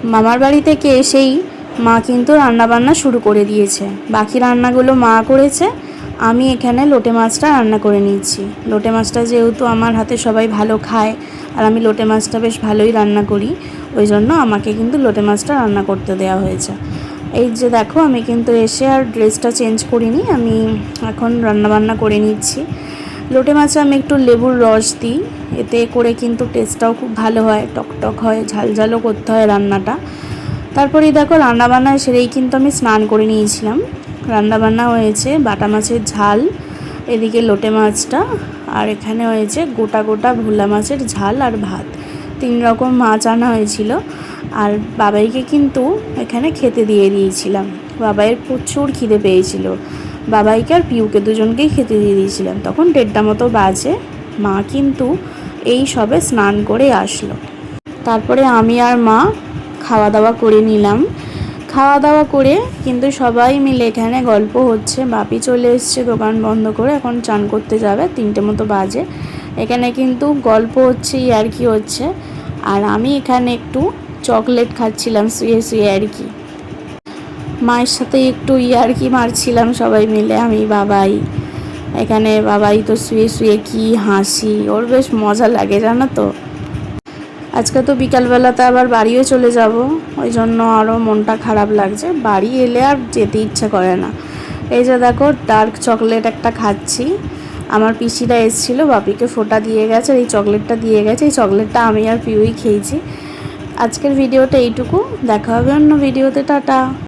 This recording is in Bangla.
মামার বাড়ি থেকে এসেই মা কিন্তু রান্নাবান্না শুরু করে দিয়েছে। বাকি রান্নাগুলো মা করেছে, আমি এখানে লোটে মাছটা রান্না করে নিয়েছি। লোটে মাছটা যেহেতু আমার হাতে সবাই ভালো খায় আর আমি লোটে মাছটা বেশ ভালোই রান্না করি, ওই জন্য আমাকে কিন্তু লোটে মাছটা রান্না করতে দেওয়া হয়েছে। এই যে দেখো, আমি কিন্তু এসে আর ড্রেসটা চেঞ্জ করিনি, আমি এখন রান্নাবান্না করে নিচ্ছি। লোটে মাছে আমি একটু লেবুর রস দিই, এতে করে কিন্তু টেস্টটাও খুব ভালো হয়, টকটক হয়, ঝালঝালও করতে হয় রান্নাটা। তারপরেই দেখো, রান্নাবান্না সেরেই কিন্তু আমি স্নান করে নিয়েছিলাম। রান্নাবান্না হয়েছে বাটা মাছের ঝাল, এদিকে লোটে মাছটা, আর এখানে হয়েছে গোটা গোটা ভোলা মাছের ঝাল আর ভাত। 3 রকম মাছ আনা হয়েছিল। আর বাবাইকে কিন্তু এখানে খেতে দিয়ে দিয়েছিলাম। বাবাইয়ের প্রচুর খিদে পেয়েছিল, বাবাইকে আর পিউকে দুজনকেই খেতে দিয়ে দিয়েছিলাম। তখন 1:30 মতো বাজে, মা কিন্তু এই সবে স্নান করে আসলো। তারপরে আমি আর মা খাওয়া দাওয়া করে নিলাম। খাওয়া দাওয়া করে কিন্তু সবাই মিলে এখানে গল্প হচ্ছে। বাপি চলে এসছে দোকান বন্ধ করে, এখন চান করতে যাবে, 3টে মতো বাজে। এখানে কিন্তু গল্প হচ্ছে, ইয়ার্কি হচ্ছে, আর আমি এখানে একটু চকলেট খাচ্ছিলাম শুয়ে শুয়ে আর কি। মায়ের সাথে একটু ইয়ার্কি মারছিলাম সবাই মিলে, আমি বাবাই। এখানে বাবাই তো শুয়ে শুয়ে কি হাসি, ওর বেশ মজা লাগে জানো তো। আজকে তো বিকালবেলাতে আবার বাড়িও চলে যাব, ওই জন্য আরও মনটা খারাপ লাগছে। বাড়ি এলে আর যেতে ইচ্ছা করে না। এই যে দেখো, ডার্ক চকলেট একটা খাচ্ছি। আমার পিসিরা এসেছিলো, বাপিকে ফোঁটা দিয়ে গেছে, এই চকলেটটা দিয়ে গেছে। এই চকলেটটা আমি আর পিউই খেয়েছি। আজকের ভিডিওটা এইটুকু, দেখা হবে অন্য ভিডিওতে, টাটা।